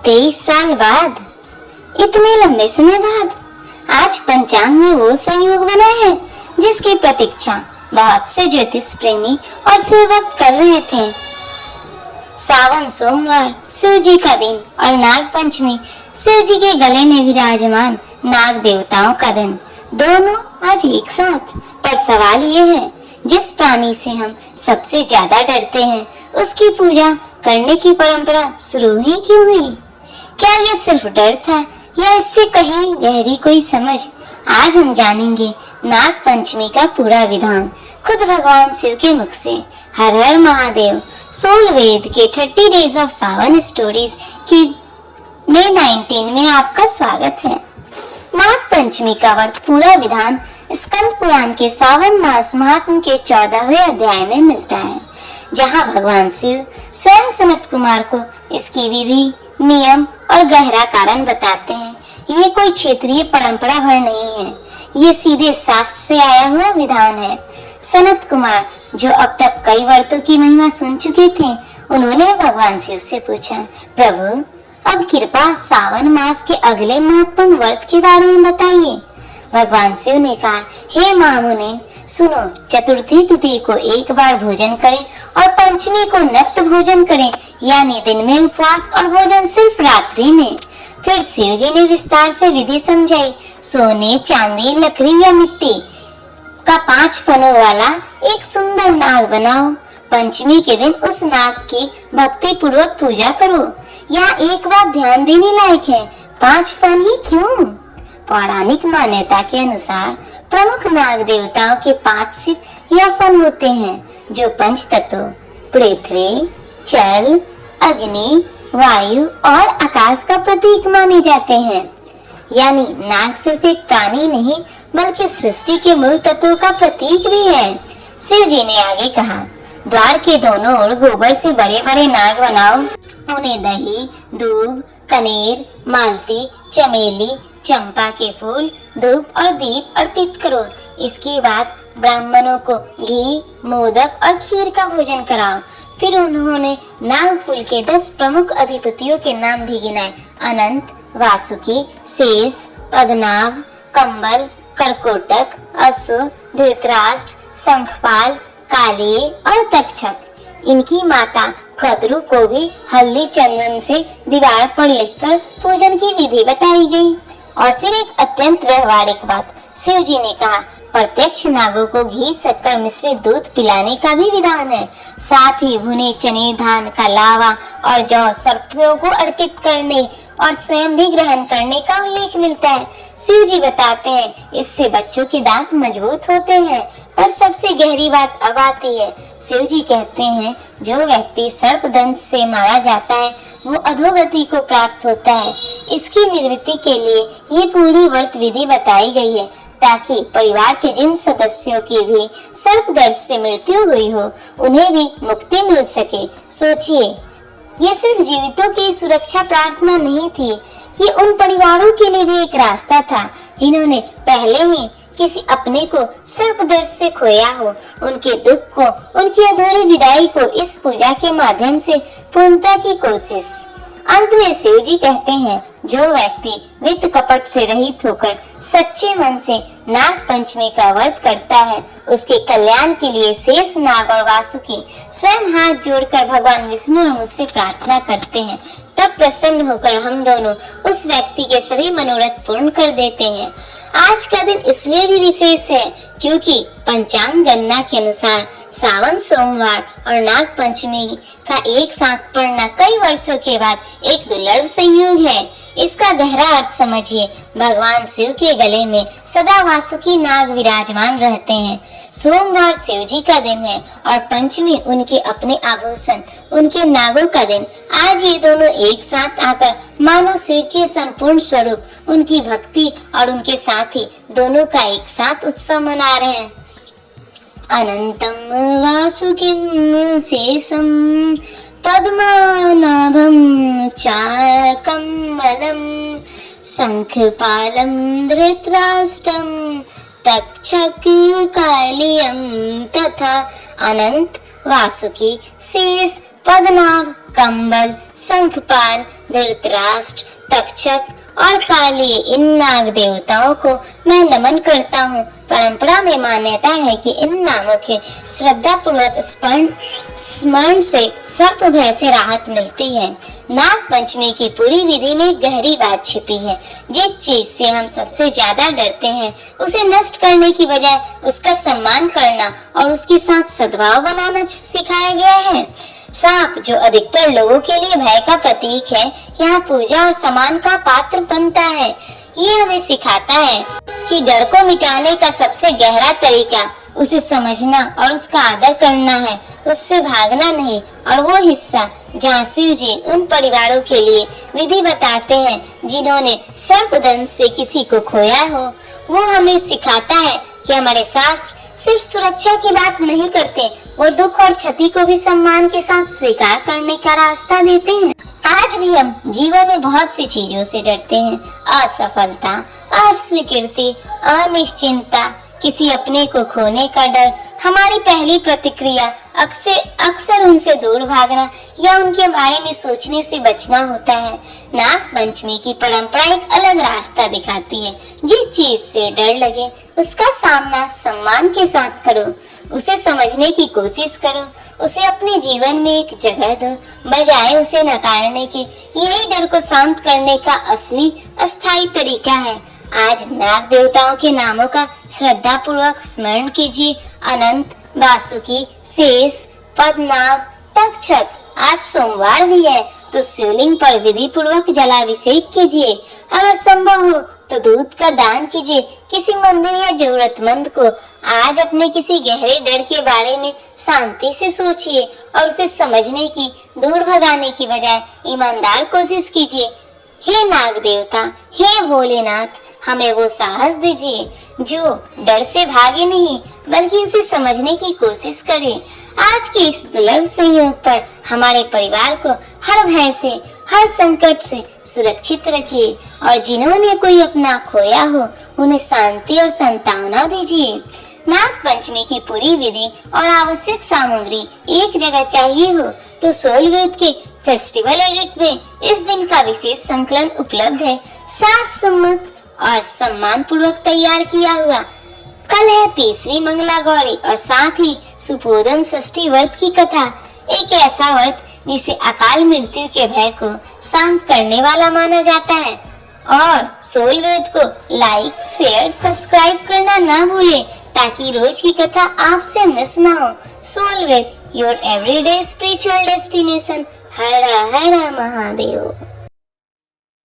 23 साल बाद, इतने लंबे समय बाद आज पंचांग में वो संयोग बना है जिसकी प्रतीक्षा बहुत से ज्योतिष प्रेमी और शिव भक्त कर रहे थे। सावन सोमवार शिव जी का दिन और नाग पंचमी शिव जी के गले में विराजमान नाग देवताओं का दिन, दोनों आज एक साथ। पर सवाल ये है, जिस प्राणी से हम सबसे ज्यादा डरते हैं उसकी पूजा करने की परंपरा शुरू ही क्यों हुई? क्या यह सिर्फ डर था या इससे कहीं गहरी कोई समझ? आज हम जानेंगे नाग पंचमी का पूरा विधान खुद भगवान शिव के मुख से। हर हर महादेव। सोल वेद के 30 डेज ऑफ सावन स्टोरीज की डे 19 में आपका स्वागत है। नाग पंचमी का व्रत पूरा विधान स्कंद पुराण के सावन मास महात्म के 14वें अध्याय में मिलता है, जहां भगवान शिव स्वयं सनत कुमार को इसकी विधि, नियम और गहरा कारण बताते हैं। ये कोई क्षेत्रीय परंपरा भर नहीं है, ये सीधे शास्त्र से आया हुआ विधान है। सनत कुमार, जो अब तक कई व्रतों की महिमा सुन चुके थे, उन्होंने भगवान शिव से पूछा, प्रभु अब कृपा सावन मास के अगले महत्वपूर्ण व्रत के बारे में बताइए। भगवान शिव ने कहा, हे महामुने, सुनो, चतुर्थी तिथि को एक बार भोजन करें और पंचमी को नक्त भोजन करें, यानी दिन में उपवास और भोजन सिर्फ रात्रि में। फिर शिव जी ने विस्तार से विधि समझाई। सोने, चांदी, लकड़ी या मिट्टी का 5 फनों वाला एक सुंदर नाग बनाओ। पंचमी के दिन उस नाग की भक्ति पूर्वक पूजा करो। यहाँ एक बात ध्यान देने लायक है, 5 फन ही क्यों? पौराणिक मान्यता के अनुसार प्रमुख नाग देवताओं के 5 सिर या फन होते हैं, जो पंच तत्वों पृथ्वी, जल, अग्नि, वायु और आकाश का प्रतीक माने जाते हैं। यानी नाग सिर्फ एक प्राणी नहीं बल्कि सृष्टि के मूल तत्वों का प्रतीक भी है। शिव जी ने आगे कहा, द्वार के दोनों ओर गोबर से बड़े बड़े नाग बनाओ। उन्हें दही, दूब, कनेर, मालती, चमेली, चंपा के फूल, धूप और दीप अर्पित करो। इसके बाद ब्राह्मणों को घी, मोदक और खीर का भोजन कराओ। फिर उन्होंने नाग कुल के 10 प्रमुख अधिपतियों के नाम भी गिनाए, अनंत, वासुकी, शेष, पद्मनाभ, कंबल, कर्कोटक, असुर, धृतराष्ट्र, शंखपाल, कालिय और तक्षक। इनकी माता कद्रु को भी हल्दी चंदन से दीवार पर लिखकर पूजन की विधि बताई गई। और फिर एक अत्यंत व्यवहारिक बात, शिव जी ने कहा, प्रत्यक्ष नागों को घी, शक्कर मिश्रित दूध पिलाने का भी विधान है। साथ ही भुने चने, धान का लावा और जौ सर्पों को अर्पित करने और स्वयं भी ग्रहण करने का उल्लेख मिलता है। शिव जी बताते हैं, इससे बच्चों के दांत मजबूत होते हैं। पर सबसे गहरी बात अब आती है। शिव जी कहते हैं, जो व्यक्ति सर्पदंश से मारा जाता है वो अधोगति को प्राप्त होता है। इसकी निवृत्ति के लिए ये पूरी व्रत विधि बताई गई है, ताकि परिवार के जिन सदस्यों की भी सर्पदंश से मृत्यु हुई हो उन्हें भी मुक्ति मिल सके। सोचिए, ये सिर्फ जीवितों की सुरक्षा प्रार्थना नहीं थी, ये उन परिवारों के लिए भी एक रास्ता था जिन्होंने पहले ही किसी अपने को सर्पदंश से खोया हो। उनके दुख को, उनकी अधूरी विदाई को इस पूजा के माध्यम से पूर्णता की कोशिश। अंत में शिव जी कहते हैं, जो व्यक्ति वित्त कपट से रहित होकर सच्चे मन से नाग पंचमी का व्रत करता है, उसके कल्याण के लिए शेष नाग और वासुकी स्वयं हाथ जोड़कर भगवान विष्णु और मुझसे प्रार्थना करते हैं। तब प्रसन्न होकर हम दोनों उस व्यक्ति के सभी मनोरथ पूर्ण कर देते हैं। आज का दिन इसलिए भी विशेष है क्योंकि पंचांग गणना के अनुसार सावन सोमवार और नाग पंचमी का एक साथ पड़ना कई वर्षों के बाद एक दुर्लभ संयोग है। इसका गहरा अर्थ समझिए, भगवान शिव के गले में सदा वासुकी नाग विराजमान रहते हैं। सोमवार शिव जी का दिन है और पंचमी उनके अपने आभूषण, उनके नागों का दिन। आज ये दोनों एक साथ आकर मानो शिव के संपूर्ण स्वरूप, उनकी भक्ति और उनके साथी दोनों का एक साथ उत्सव मना रहे हैं। अनंतम वासुकिं शेषं पद्मनाभं चाकम्बलं शंखपालं धृतराष्ट्रं तक्षक कालियं तथा। अनंत, वासुकी, शेष, पद्मनाभ, कंबल, शंखपाल, धृतराष्ट्र, तक्षक और काली, इन नाग देवताओं को मैं नमन करता हूँ। परंपरा में मान्यता है कि इन नामों के श्रद्धा पूर्वक स्मरण से सर्प भय से राहत मिलती है। नाग पंचमी की पूरी विधि में गहरी बात छिपी है। जिस चीज से हम सबसे ज्यादा डरते हैं, उसे नष्ट करने की बजाय उसका सम्मान करना और उसके साथ सद्भाव बनाना सिखाया गया है। सांप, जो अधिकतर लोगों के लिए भय का प्रतीक है, यहाँ पूजा और सम्मान का पात्र बनता है। ये हमें सिखाता है कि डर को मिटाने का सबसे गहरा तरीका उसे समझना और उसका आदर करना है, उससे भागना नहीं। और वो हिस्सा जहाँ शिव जी उन परिवारों के लिए विधि बताते हैं जिन्होंने सर्पदंश से किसी को खोया हो, वो हमें सिखाता है कि हमारे शास्त्र सिर्फ सुरक्षा की बात नहीं करते, वो दुख और क्षति को भी सम्मान के साथ स्वीकार करने का रास्ता देते हैं। आज भी हम जीवन में बहुत सी चीजों से डरते हैं। असफलता, अस्वीकृति, अनिश्चिंतता, किसी अपने को खोने का डर। हमारी पहली प्रतिक्रिया अक्सर उनसे दूर भागना या उनके बारे में सोचने से बचना होता है। नाग पंचमी की परंपरा एक अलग रास्ता दिखाती है। जिस चीज से डर लगे उसका सामना सम्मान के साथ करो, उसे समझने की कोशिश करो, उसे अपने जीवन में एक जगह दो, बजाय उसे नकारने के। यही डर को शांत करने का असली अस्थायी तरीका है। आज नाग देवताओं के नामों का श्रद्धा पूर्वक स्मरण कीजिए। अनंत, वासुकी, शेष, पद्मनाभ, तक्षक। आज सोमवार भी है तो शिवलिंग पर विधि पूर्वक जलाभिषेक कीजिए। अगर संभव हो तो दूध का दान कीजिए किसी मंदिर या जरूरतमंद को। आज अपने किसी गहरे डर के बारे में शांति से सोचिए और उसे समझने की, दूर भगाने की बजाय ईमानदार कोशिश कीजिए। हे नाग देवता, हे भोलेनाथ, हमें वो साहस दीजिए जो डर से भागे नहीं बल्कि उसे समझने की कोशिश करे। आज के इस दुर्लभ संयोग पर हमारे परिवार को हर भय से, हर संकट से सुरक्षित रखिए और जिन्होंने कोई अपना खोया हो उन्हें शांति और सांत्वना दीजिए। नाग पंचमी की पूरी विधि और आवश्यक सामग्री एक जगह चाहिए हो तो सोलवेद के फेस्टिवल एडिट में इस दिन का विशेष संकलन उपलब्ध है, शास्त्रसम्मत और सम्मान पूर्वक तैयार किया हुआ। कल है तीसरी मंगला गौरी और साथ ही सुपोधन षष्ठी व्रत की कथा। एक ऐसा व्रत जिसे अकाल मृत्यु के भय को शांत करने वाला माना जाता है। और सोलवेद को लाइक, शेयर, सब्सक्राइब करना ना भूलें ताकि रोज की कथा आपसे मिस ना हो। Soulveda, your everyday spiritual destination. हर हर महादेव।